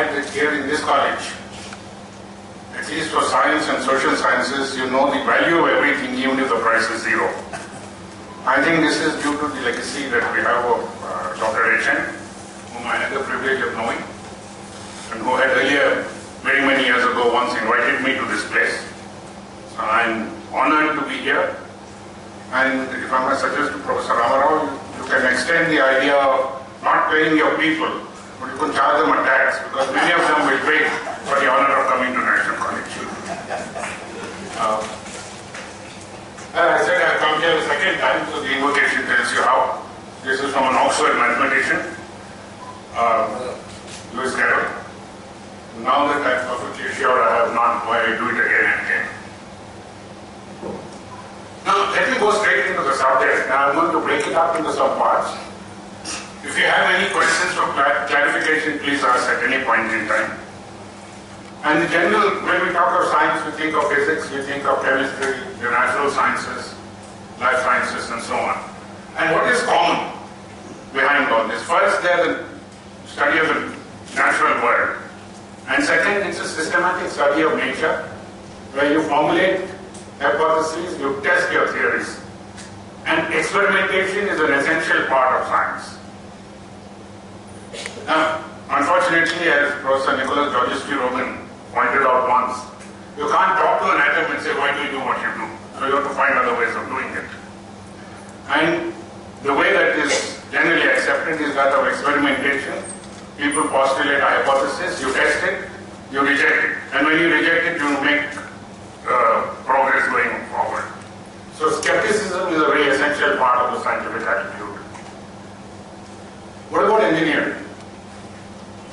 glad that here in this college, at least for science and social sciences, you know the value of everything even if the price is zero. I think this is due to the legacy that we have of Dr. H.N., whom I had the privilege of knowing, and who had earlier, many, many years ago, once invited me to this place. So I'm honored to be here. And if I must suggest to Professor Ramarao, you can extend the idea of not paying your people, but you can charge them a tax, because many of them will pay for the honor of coming to National College. As I said, I've come here the second time, so the invocation tells you how. This is from an Oxford mathematician, Lewis Carroll. Now that I'm perfectly sure I have not, why I do it again and again. Now, let me go straight into the subject. Now, I'm going to break it up into some parts. If you have any questions or clarification, please ask at any point in time. And in general, when we talk of science, we think of physics, we think of chemistry, the natural sciences, life sciences, and so on. And what is common behind all this? First, there's the study of the natural world. And second, it's a systematic study of nature, where you formulate hypotheses, you test your theories. And experimentation is an essential part of science. Now, unfortunately, as Professor Nicholas Georgescu-Roegen pointed out once, you can't talk to an atom and say, why do you do what you do? So you have to find other ways of doing it. And the way that is generally accepted is that of experimentation. People postulate a hypothesis, you test it, you reject it. And when you reject it, you make progress going forward. So skepticism is a very essential part of the scientific attitude. What about engineering?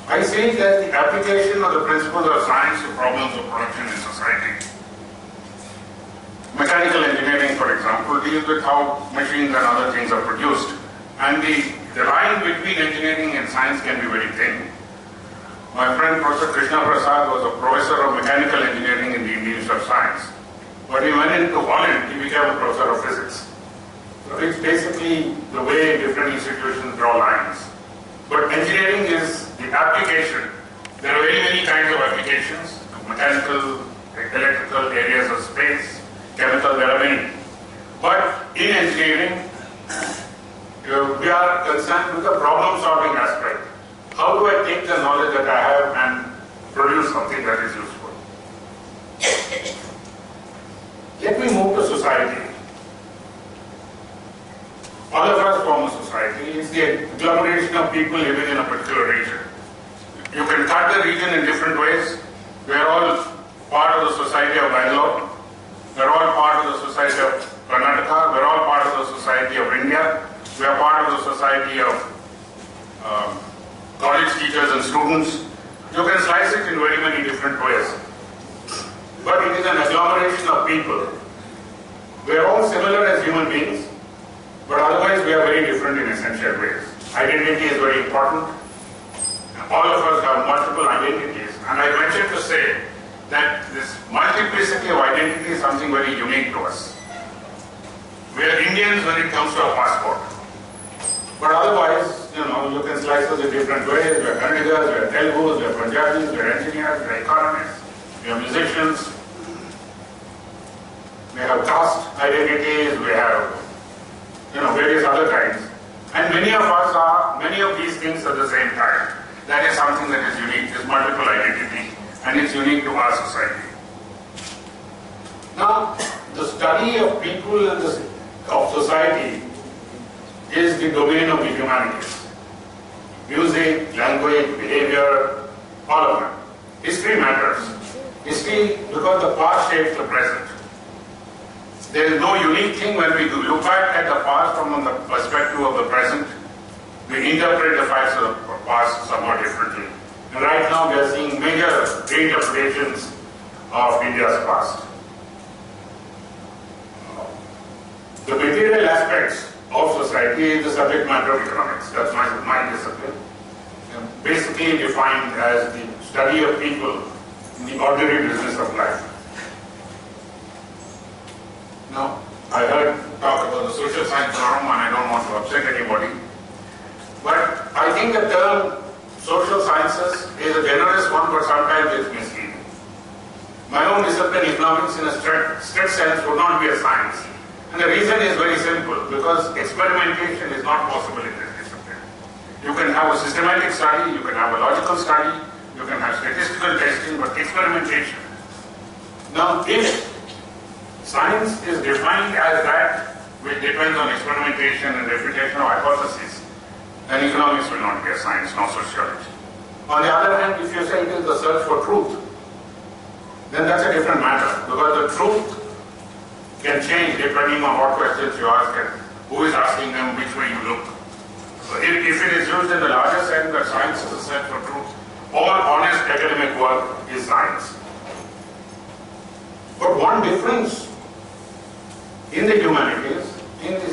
I see it as the application of the principles of science to problems of production in society. Mechanical engineering, for example, deals with how machines and other things are produced. And the line between engineering and science can be very thin. My friend Professor Krishna Prasad was a professor of mechanical engineering in the Institute of Science. But he went into Holland, he became a professor of physics. So it's basically the way different institutions draw lines. But engineering is the application. There are very many kinds of applications, mechanical, electrical, areas of space, chemical, there are many. But in engineering, we are concerned with the problem-solving aspect. How do I take the knowledge that I have and produce something that is useful? Let me move to society. All of us form a society. It's the agglomeration of people living in a particular region. You can cut the region in different ways. We are all part of the society of Bangalore. We are all part of the society of Karnataka. We are all part of the society of India. We are part of the society of college teachers and students. You can slice it in very many different ways. But it is an agglomeration of people. We are all similar as human beings, but otherwise we are very different in essential ways. Identity is very important. All of us have multiple identities. And I venture to say that this multiplicity of identity is something very unique to us. We are Indians when it comes to our passport. But otherwise, you can slice us in different ways. We are Kannadigas, we are Telugus, we are Punjabis, we are engineers, we are economists, we are musicians. We have caste identities, we have various other kinds. And many of us are many of these things at the same time. That is something that is unique, this multiple identity, and it's unique to our society. Now, the study of people and of society is the domain of the humanities. Music, language, behavior, all of them. History matters. History, because the past shapes the present. There is no unique thing when we look back at the past from the perspective of the present. We interpret the facts of the past somewhat differently. And right now we are seeing major reinterpretations of India's past. The material aspects of society is the subject matter of economics. That's my discipline. Basically defined as the study of people in the ordinary business of life. Now, I heard talk about the social science forum and I don't want to upset anybody. But I think the term social sciences is a generous one, but sometimes it's misleading. My own discipline, economics, in a strict sense, would not be a science. And the reason is very simple, because experimentation is not possible in this discipline. You can have a systematic study, you can have a logical study, you can have statistical testing, but experimentation. Now, if science is defined as that which depends on experimentation and refutation of hypotheses, then economics will not be a science, nor sociology. On the other hand, if you say it is the search for truth, then that's a different matter, because the truth can change depending on what questions you ask and who is asking them, which way you look. So if it is used in the larger sense that science is a search for truth, all honest academic work is science. But one difference in the humanities, in the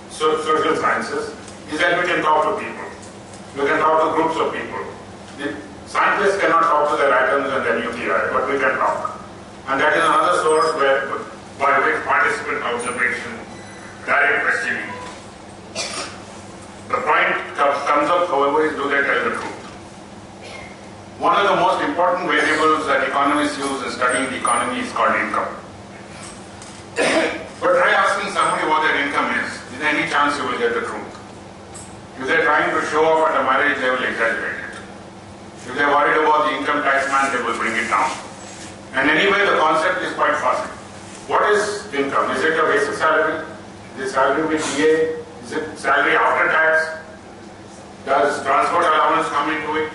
social sciences, is that we can talk to people. We can talk to groups of people. The scientists cannot talk to their atoms and their nuclei, but we can talk. And that is another source by which participant observation, direct questioning. The point comes up, however, is do they tell the truth? One of the most important variables that economists use in studying the economy is called income. But try asking somebody what their income is there any chance you will get the truth? If they're trying to show off at a marriage, they will exaggerate it. If they're worried about the income tax man, they will bring it down. And anyway, the concept is quite fuzzy. What is income? Is it a basic salary? Is it salary with DA? Is it salary after tax? Does transport allowance come into it?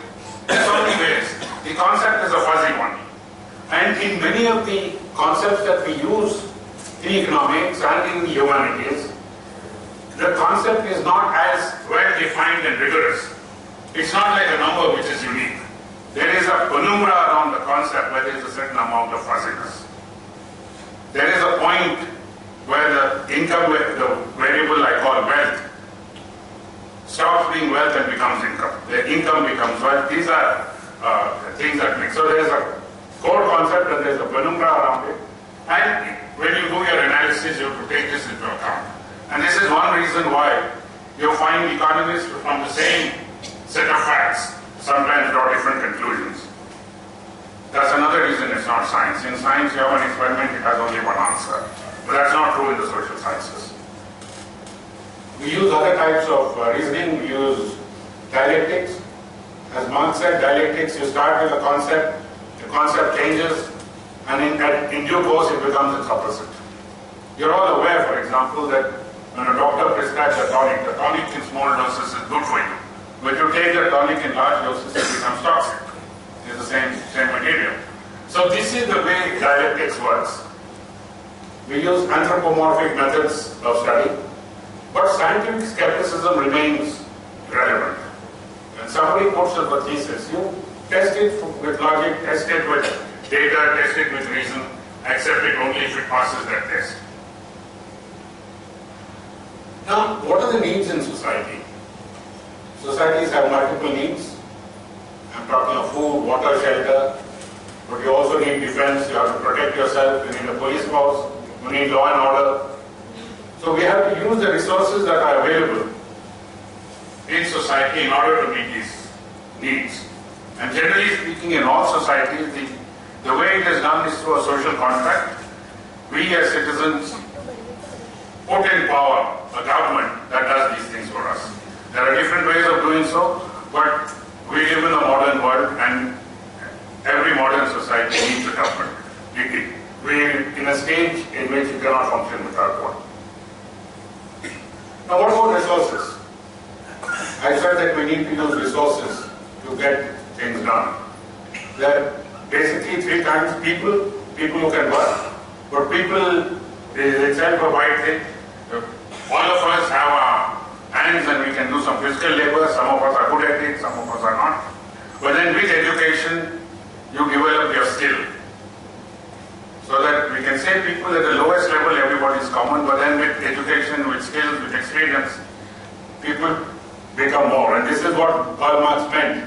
In so many ways. The concept is a fuzzy one. And in many of the concepts that we use in economics and in the humanities, the concept is not as well defined and rigorous. It's not like a number which is unique. There is a penumbra around the concept where there is a certain amount of fuzziness. There is a point where the income, the variable I call wealth, stops being wealth and becomes income. The income becomes wealth. These are things that mix. So there is a core concept and there is a penumbra around it. And when you do your analysis, you have to take this into account. And this is one reason why you find economists from the same set of facts sometimes draw different conclusions. That's another reason it's not science. In science, you have an experiment, it has only one answer. But that's not true in the social sciences. We use other types of reasoning. We use dialectics. As Marx said, dialectics, you start with a concept, the concept changes, and in due course it becomes its opposite. You're all aware, for example, that when a doctor prescribes a tonic in small doses is good for you. But you take the tonic in large doses, it becomes toxic. It's the same material. So this is the way dialectics works. We use anthropomorphic methods of study, but scientific skepticism remains relevant. When somebody puts up a thesis, you test it with logic, test it with data, test it with reason, accept it only if it passes that test. Now, what are the needs in society? Societies have multiple needs. I'm talking of food, water, shelter, but you also need defense, you have to protect yourself, you need a police force, you need law and order. So we have to use the resources that are available in society in order to meet these needs. And generally speaking, in all societies, the way it is done is through a social contract. We as citizens put in power a government that does these things for us. There are different ways of doing so, but we live in a modern world and every modern society needs a government. We're in a stage in which we cannot function without one. Now what about resources? I said that we need to use resources to get things done. There are basically three kinds of people who can work, but people is itself a wide thing. All of us have our hands and we can do some physical labor, some of us are good at it, some of us are not. But then with education, you develop your skill. So that we can say people at the lowest level, everybody is common, but then with education, with skills, with experience, people become more. And this is what Karl Marx meant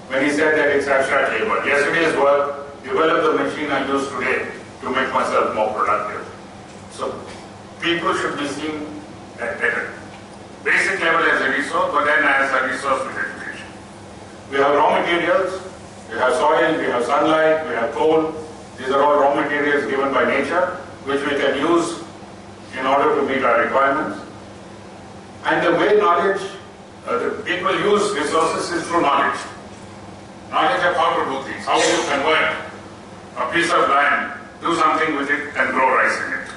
when he said that it's abstract labor. Yesterday's work, develop the machine I use today to make myself more productive. So people should be seen at a basic level as a resource, but then as a resource with education. We have raw materials, we have soil, we have sunlight, we have coal. These are all raw materials given by nature, which we can use in order to meet our requirements. And the way knowledge, the people use resources is through knowledge. Knowledge of how to do things, how you convert a piece of land, do something with it and grow rice in it.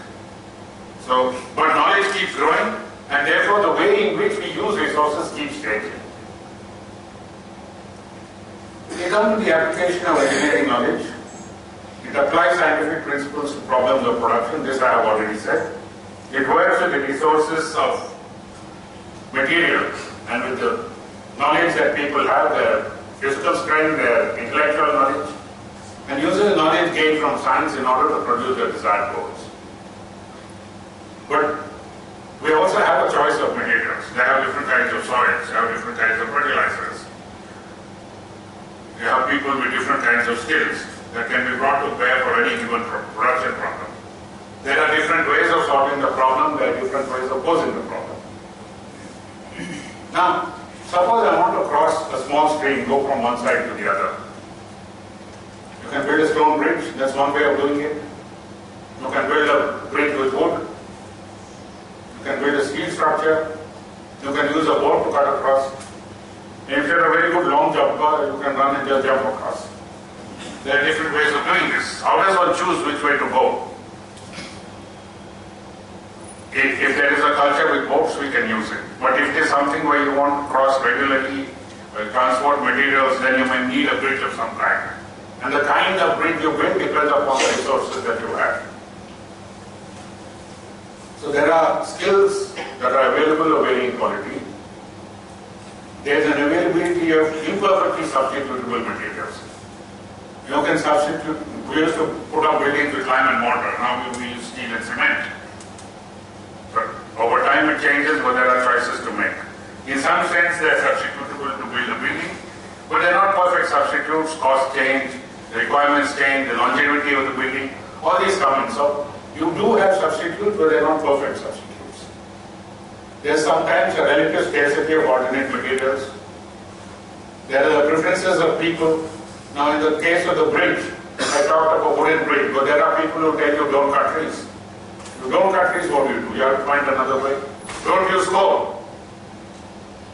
So, but knowledge keeps growing, and therefore the way in which we use resources keeps changing. We come to the application of engineering knowledge. It applies scientific principles to problems of production, this I have already said. It works with the resources of materials and with the knowledge that people have, their physical strength, their intellectual knowledge, and uses knowledge gained from science in order to produce their desired goals. But we also have a choice of materials. They have different kinds of soils, they have different kinds of fertilizers. We have people with different kinds of skills that can be brought to bear for any given production problem. There are different ways of solving the problem, there are different ways of posing the problem. Now, suppose I want to cross a small stream, go from one side to the other. You can build a stone bridge, that's one way of doing it. You can build a bridge with wood. You can build a steel structure. You can use a boat to cut across. And if you're a very good long jumper, you can run and just jump across. There are different ways of doing this. How does one choose which way to go? If there is a culture with boats, we can use it. But if it is something where you want to cross regularly, transport materials, then you may need a bridge of some kind. And the kind of bridge you build depends upon the resources that you have. So there are skills that are available of varying quality. There is an availability of imperfectly substitutable materials. You can substitute, we used to put up buildings with lime and mortar, now we use steel and cement. But over time it changes, but there are choices to make. In some sense they are substitutable to build a building, but they are not perfect substitutes. Cost change, the requirements change, the longevity of the building, all these come in. So you do have substitutes, but they are not perfect substitutes. There is sometimes a relative scarcity of alternate materials. There are the preferences of people. Now in the case of the bridge, I talked of a wooden bridge, but there are people who tell you don't cut trees. If you don't cut trees, what do? You have to find another way. Don't use coal.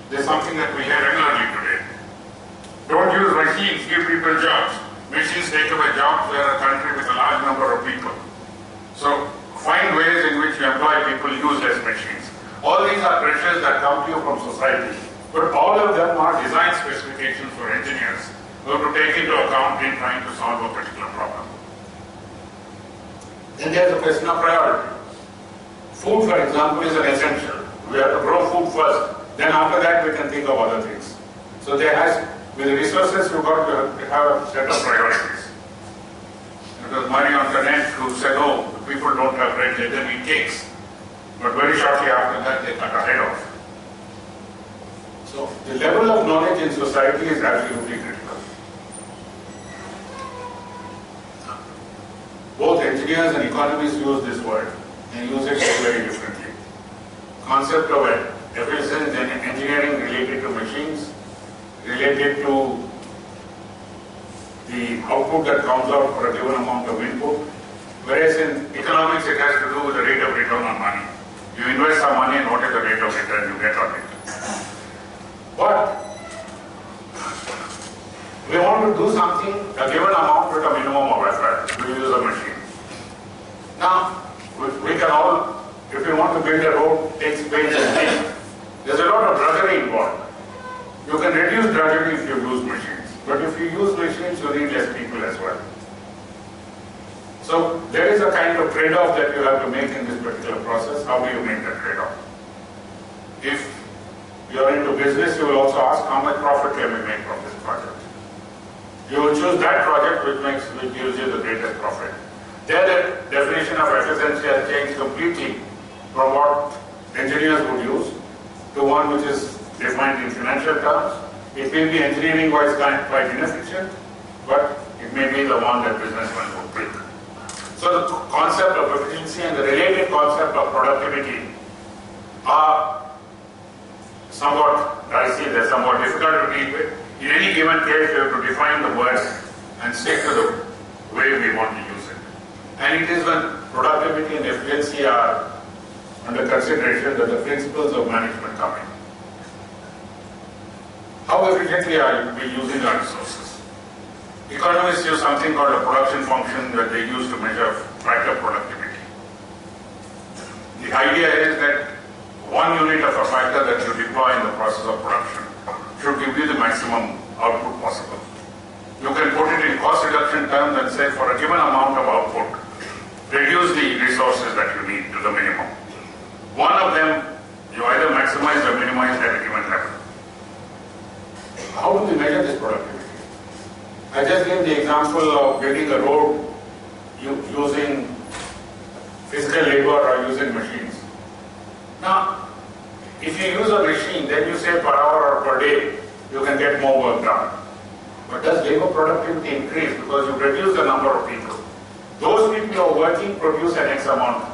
There's something that we hear regularly today. Don't use machines, give people jobs. Machines take away jobs. We are a country with a large number of people. So find ways in which you employ people, use less machines. All these are pressures that come to you from society. But all of them are design specifications for engineers who have to take into account in trying to solve a particular problem. Then there is a question of priority. Food, for example, is an essential. We have to grow food first. Then after that we can think of other things. So there has, with the resources, you've got to have a set of priorities. It was Marie Antoinette who said, oh, the people don't have bread, let them eat cakes. But very shortly after that they cut her head off. So the level of knowledge in society is absolutely critical. Both engineers and economists use this word and use it very differently. Concept of efficiency in engineering related to machines, related to the output that comes out for a given amount of input, whereas in economics it has to do with the rate of return on money. You invest some money and what is the rate of return you get on it. But we want to do something, a given amount with a minimum of effort. We use a machine. Now, we can all, if we want to build a road, take space and time. There's a lot of drudgery involved. You can reduce drudgery if you use machines. But if you use machines, you need less people as well. So there is a kind of trade-off that you have to make in this particular process. How do you make that trade-off? If you are into business, you will also ask how much profit can we make from this project. You will choose that project which gives you the greatest profit. There the definition of efficiency has changed completely from what engineers would use to one which is defined in financial terms. It may be engineering-wise quite inefficient, but it may be the one that businessmen would pick. So the concept of efficiency and the related concept of productivity are somewhat dicey, they're somewhat difficult to deal with. In any given case, we have to define the word and stick to the way we want to use it. And it is when productivity and efficiency are under consideration that the principles of management come in. How efficiently are we using our resources? Economists use something called a production function that they use to measure factor productivity. The idea is that 1 unit of a factor that you deploy in the process of production should give you the maximum output possible. You can put it in cost reduction terms and say for a given amount of output, reduce the resources that you need to the minimum. One of them, you either maximize or minimize at a given level. How do we measure this productivity? I just gave the example of getting a road using physical labor or using machines. Now, if you use a machine, then you say per hour or per day, you can get more work done. But does labor productivity increase because you reduce the number of people? Those people who are working produce an X amount,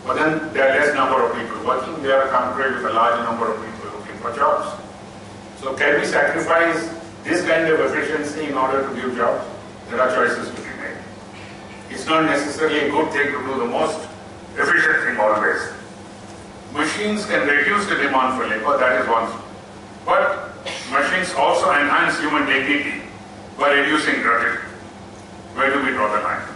but then there are less number of people working. They are compared with a large number of people looking for jobs. So can we sacrifice this kind of efficiency in order to give jobs? There are choices to be made. It's not necessarily a good thing to do the most efficient thing always. Machines can reduce the demand for labor, that is one. But machines also enhance human dignity by reducing drudgery. Where do we draw the line?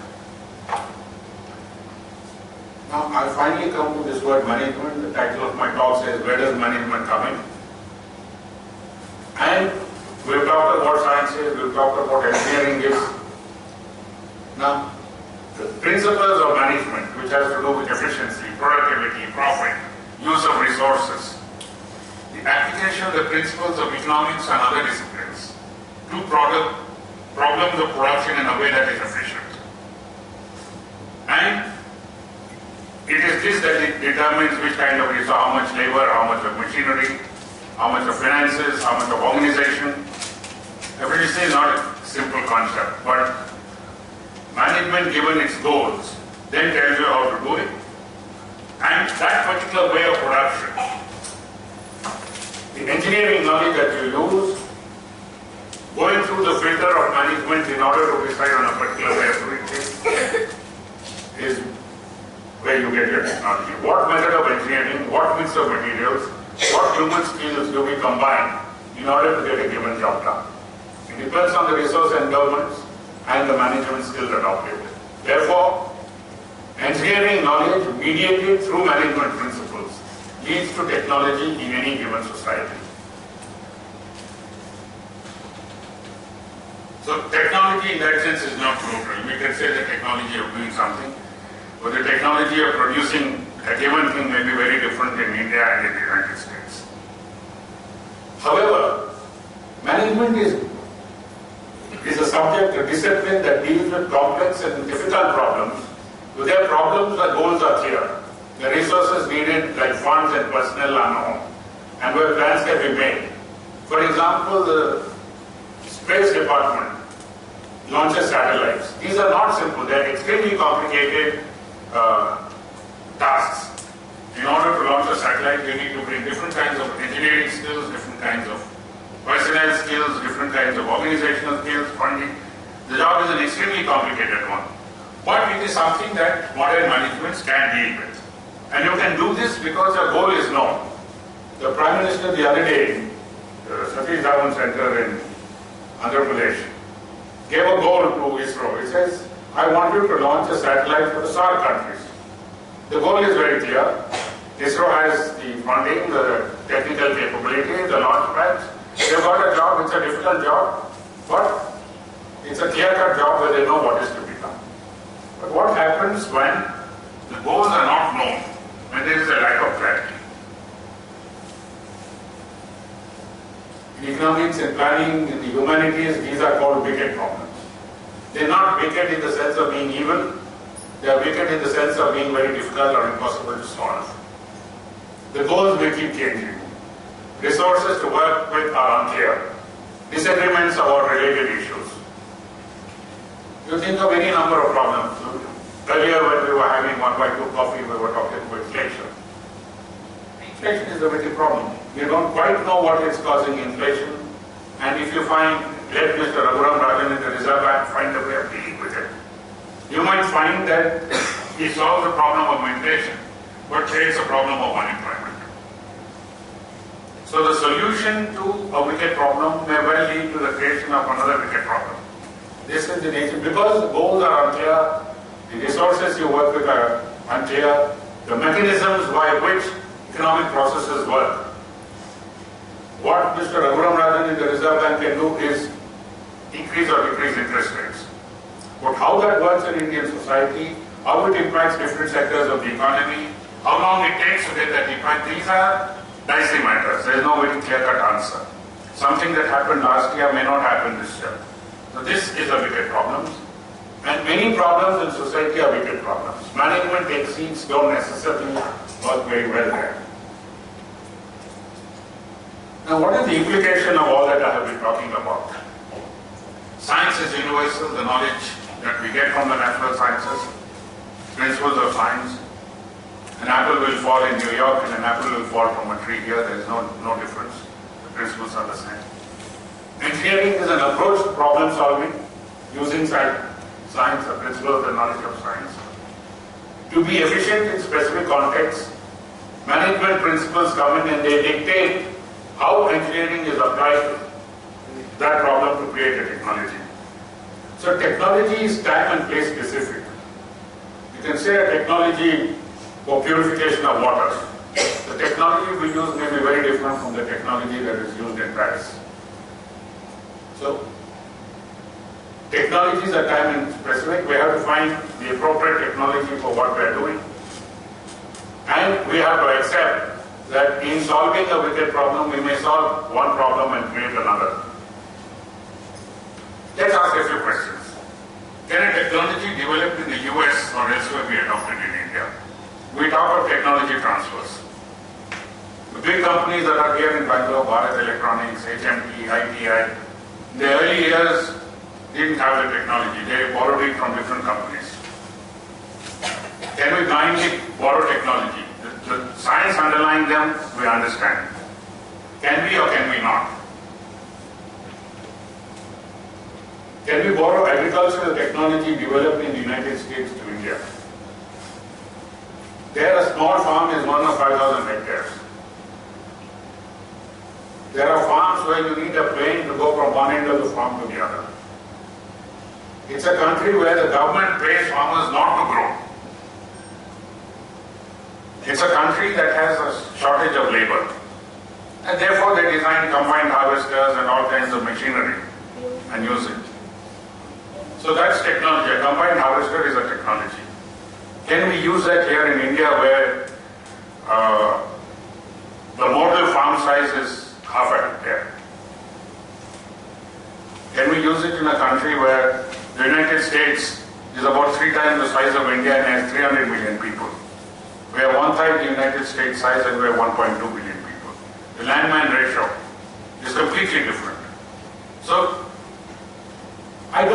Now, I finally come to this word management. The title of my talk says, where does management come in? And we've talked about sciences, we've talked about engineering is. Now, the principles of management, which has to do with efficiency, productivity, profit, use of resources, the application of the principles of economics and other disciplines to problems of production in a way that is efficient. And it is this that determines which kind of resource, how much labor, how much of machinery, how much of finances, how much of organization. Efficiency is not a simple concept, but management given its goals then tells you how to do it. And that particular way of production, the engineering knowledge that you use, going through the filter of management in order to decide on a particular way of doing things, is where you get your technology. What method of engineering, what mix of materials, what human skills do we combine in order to get a given job done? It depends on the resource endowments and the management skills adopted. Therefore, engineering knowledge mediated through management principles leads to technology in any given society. So technology in that sense is not neutral. We can say the technology of doing something, but the technology of producing a given thing may be very different in India and in the United States. However, management is a subject, a discipline that deals with complex and difficult problems. With their problems, the goals are clear. The resources needed, like funds and personnel, are known, and where plans can be made. For example, the Space Department launches satellites. These are not simple, they are extremely complicated tasks. In order to launch a satellite, you need to bring different kinds of engineering skills, different kinds of personnel skills, different kinds of organizational skills, funding. The job is an extremely complicated one. But it is something that modern managements can deal with. And you can do this because your goal is known. The Prime Minister the other day, Satish Dhawan Center in Andhra Pradesh, gave a goal to ISRO. It says, I want you to launch a satellite for the SAARC countries. The goal is very clear. ISRO has the funding, the technical capability, the launch pads. They've got a job, it's a difficult job, but it's a clear-cut job where they know what is to be done. But what happens when the goals are not known, when there is a lack of clarity? In economics and planning, in the humanities, these are called wicked problems. They're not wicked in the sense of being evil, they are wicked in the sense of being very difficult or impossible to solve. The goals may keep changing. Resources to work with are unclear. Disagreements about related issues. You think of any number of problems. Earlier when we were having 1x2 coffee, we were talking about inflation. Inflation is a big problem. We don't quite know what is causing inflation. And if you let Mr. Raghuram Rajan in the Reserve Bank find a way of dealing with it, you might find that he solves the problem of inflation, but creates a problem of unemployment. So the solution to a wicked problem may well lead to the creation of another wicked problem. This is the nature, because the goals are unclear, the resources you work with are unclear, the mechanisms by which economic processes work. What Mr. Raghuram Rajan in the Reserve Bank can do is increase or decrease interest rates. But how that works in Indian society, how it impacts different sectors of the economy, how long it takes to get that impact, these are dicey matters. There is no very clear-cut answer. Something that happened last year may not happen this year. So this is a wicked problem. And many problems in society are wicked problems. Management techniques don't necessarily work very well there. Now, what is the implication of all that I have been talking about? Science is universal, the knowledge that we get from the natural sciences, principles of science. An apple will fall in New York and an apple will fall from a tree here. There is no difference. The principles are the same. Engineering is an approach to problem solving using science, the principles, the knowledge of science. To be efficient in specific contexts, management principles come in and they dictate how engineering is applied to that problem to create a technology. So technology is time and place specific. You can say a technology for purification of water. The technology we use may be very different from the technology that is used in Paris. So technologies are time and specific. We have to find the appropriate technology for what we are doing. And we have to accept that in solving a wicked problem, we may solve one problem and create another. Let's ask a few questions. Can a technology developed in the US or elsewhere be adopted in India? We talk of technology transfers. The big companies that are here in Bangalore, Bharat Electronics, HMT, ITI, in the early years didn't have the technology. They borrowed it from different companies. Can we blindly borrow technology? The science underlying them, we understand. Can we or can we not? Can we borrow agricultural technology developed in the United States to India? There a small farm is 1 or 5,000 hectares. There are farms where you need a plane to go from one end of the farm to the other. It's a country where the government pays farmers not to grow. It's a country that has a shortage of labor. And therefore they design combined harvesters and all kinds of machinery and use it. So that's technology. A combined harvester is a technology. Can we use that here in India where the model farm size is half a hectare? Can we use it in a country where the United States is about 3 times the size of India and has 300 million people? We have 1/3 the United States size and we have 1.2 billion people. The land-man ratio is completely different. So, I'm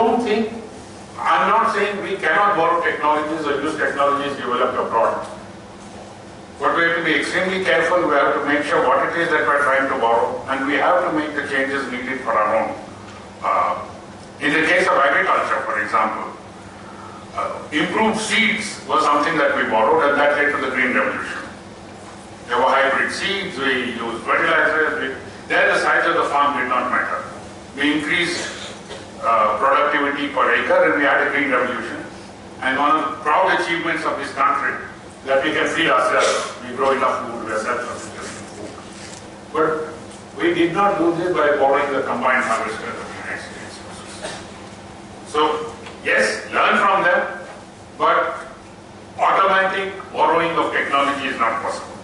not saying we cannot borrow technologies or use technologies developed abroad. But we have to be extremely careful. We have to make sure what it is that we're trying to borrow, and we have to make the changes needed for our own. In the case of agriculture, for example, improved seeds was something that we borrowed, and that led to the Green Revolution. There were hybrid seeds, we used fertilizers. There the size of the farm did not matter. We increased productivity per acre and we had a Green Revolution. And one of the proud achievements of this country that we can feed ourselves. We grow enough food, we are self-sufficient in food. But we did not do this by borrowing the combined harvester of the United States. So, yes, learn from them, but automatic borrowing of technology is not possible.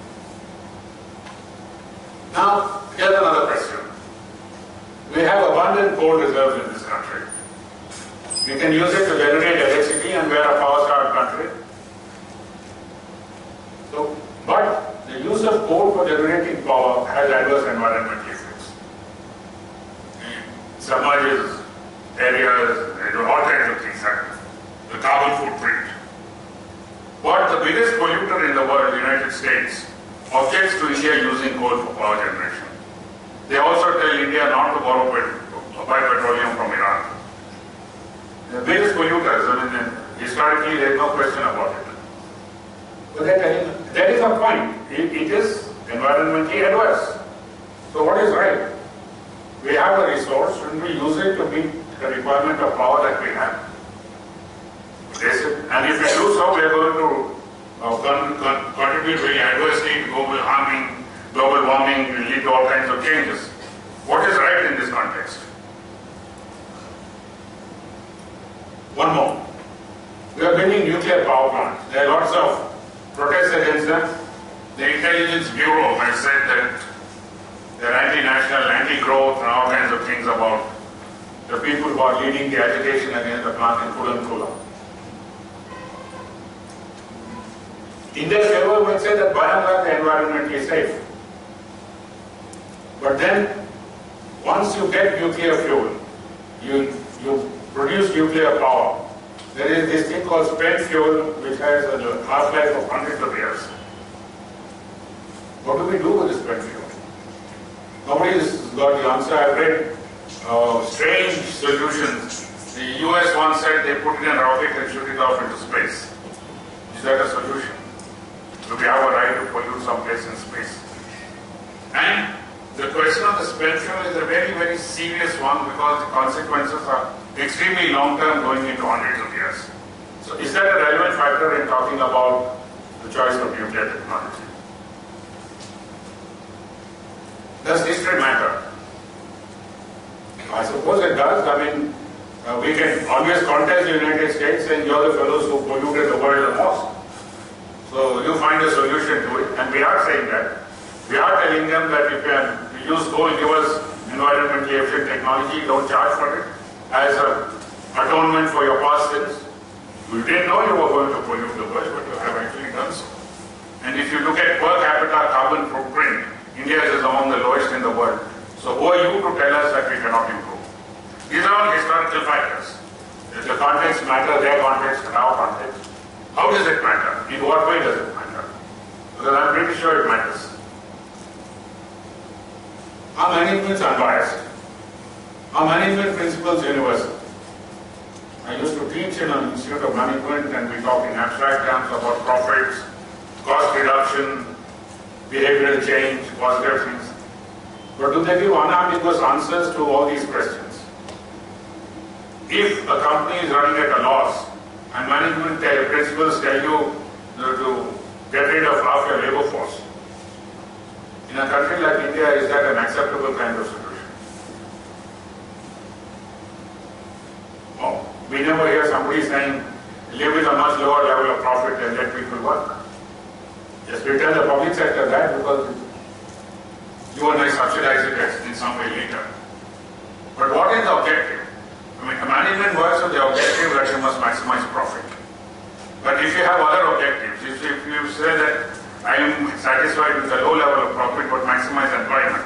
Now, here's another question. We have abundant coal reserves in this country. We can use it to generate electricity and we are a power-starved country. So, but the use of coal for generating power has adverse environmental effects. It submerges areas, all kinds of things happen. The carbon footprint. But the biggest polluter in the world, the United States, objects to India using coal for power generation. They also tell India not to buy petroleum from Iran. The various polluters, historically there is no question about it. But that is a point. It is environmentally adverse. So what is right? We have a resource, shouldn't we use it to meet the requirement of power that we have? And if we do so, we are going to contribute very adversely to global warming, will lead to all kinds of changes. What is right in this context? One more. We are building nuclear power plants. There are lots of protests against them. The Intelligence Bureau has said that they're anti-national, anti-growth, and all kinds of things about the people who are leading the agitation against the plant in Kula. In their favor, we say that by and large the environment is safe. But then, once you get nuclear fuel, you produce nuclear power, there is this thing called spent fuel which has a half-life of hundreds of years. What do we do with this spent fuel? Nobody has got the answer. I've read strange solutions. The US once said they put in a rocket and shoot it off into space. Is that a solution? Do we have a right to pollute someplace in space? And the question of the spent fuel is a very, very serious one because the consequences are extremely long-term, going into hundreds of years. So is that a relevant factor in talking about the choice of nuclear technology? Does history matter? I suppose it does. We can always contest the United States saying you're the fellows who polluted the world the most. So you find a solution to it, and we are saying that. We are telling them that if you use coal, give us environmentally efficient technology, don't charge for it as an atonement for your past sins. You didn't know you were going to pollute the world, but you have actually done so. And if you look at per capita carbon footprint, India is among the lowest in the world. So who are you to tell us that we cannot improve? These are all historical factors. Does the context matter, their context and our context? How does it matter? In what way does it matter? Because I'm pretty sure it matters. Our management is unbiased. Our management principle is universal. I used to teach in an Institute of Management and we talk in abstract terms about profits, cost reduction, behavioral change, positive things. But do they give unambiguous answers to all these questions? If a company is running at a loss and management principles tell you to get rid of half your labor force, in a country like India, is that an acceptable kind of solution? Oh, we never hear somebody saying, live with a much lower level of profit and let people work. Yes, we tell the public sector that because you and I subsidize it in some way later. But what is the objective? The management works with the objective that you must maximize profit. But if you have other objectives, if you say that I am satisfied with a low level of profit but maximize employment,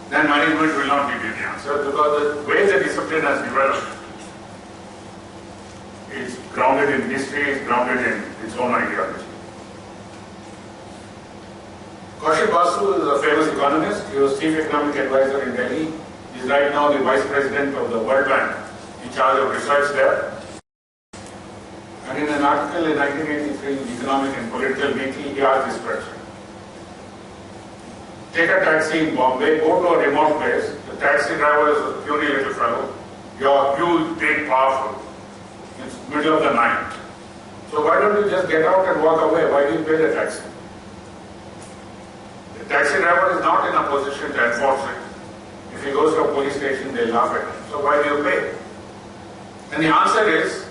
then management will not give you the answer because the way the discipline has developed is grounded in history, is grounded in its own ideology. Vyasulu is a famous economist. He was chief economic advisor in Delhi. He is right now the vice president of the World Bank, in charge of research there. And in an article in 1983 in Economic and Political Weekly, he asked this question. Take a taxi in Bombay, go to a remote place. The taxi driver is a puny little fellow. You're huge, big, powerful. It's middle of the night. So why don't you just get out and walk away? Why do you pay the taxi? The taxi driver is not in a position to enforce it. If he goes to a police station, they laugh at him. So why do you pay? And the answer is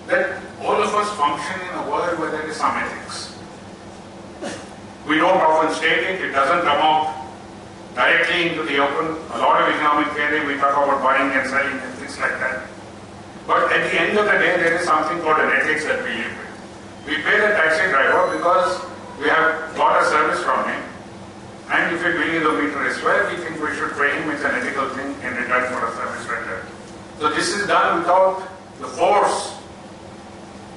that all of us function in a world where there is some ethics. We don't often state it, it doesn't come out directly into the open. A lot of economic theory, we talk about buying and selling and things like that. But at the end of the day, there is something called an ethics that we live with. We pay the taxi driver because we have got a service from him. And if we believe the meter is fair, we think we should pay him. It's an ethical thing in return for a service rendered. So this is done without the force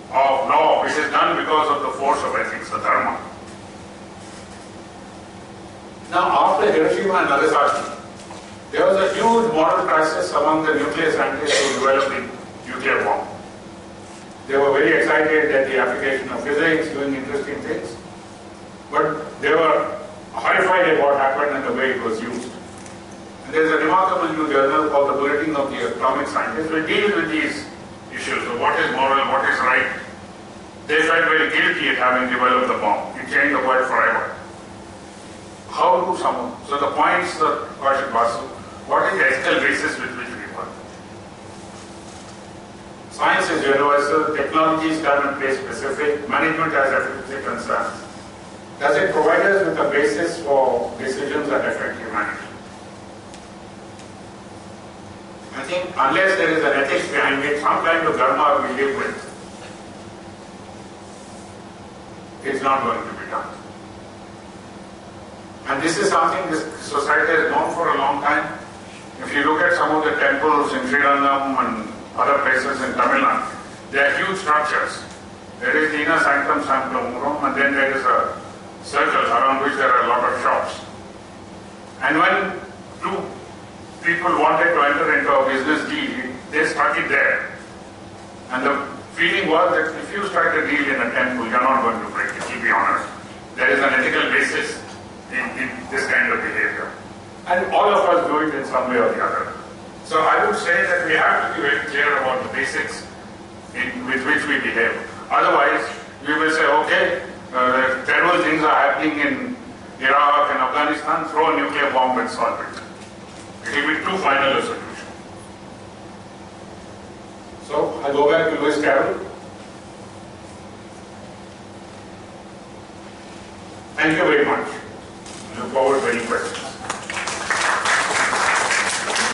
of law. It is done because of the force of ethics, the dharma. Now, after Hiroshima and Nagasaki, there was a huge moral crisis among the nuclear scientists who developed the nuclear bomb. They were very excited at the application of physics, doing interesting things, but they were horrified at what happened and the way it was used. And there is a remarkable new journal called the Bulletin of the Atomic Scientists, which deals with these issues of what is moral, what is right. They felt very guilty at having developed the bomb. It changed the world forever. How do someone? So the points that Vyasulu, what is the ethical basis with which we work? Science is universal, technology is time and place specific, management has efficiency concerns. Does it provide us with a basis for decisions that affect humanity? I think unless there is an ethics behind it, some kind of dharma we live with, it's not going to be done. And this is something this society has known for a long time. If you look at some of the temples in Srirangam and other places in Tamil Nadu, they are huge structures. There is the inner sanctum sanctorum, and then there is a circle around which there are a lot of shops. And when two people wanted to enter into a business deal, they stuck it there. And the feeling was that if you strike a deal in a temple, you're not going to break it, to be honest. There is an ethical basis in this kind of behavior. And all of us do it in some way or the other. So I would say that we have to be very clear about the basics with which we behave. Otherwise, we will say, okay, terrible things are happening in Iraq and Afghanistan, throw a nuclear bomb and solve it. It will be too final a solution. So I go back to Lewis Carroll. Thank you very much. I look forward to any questions.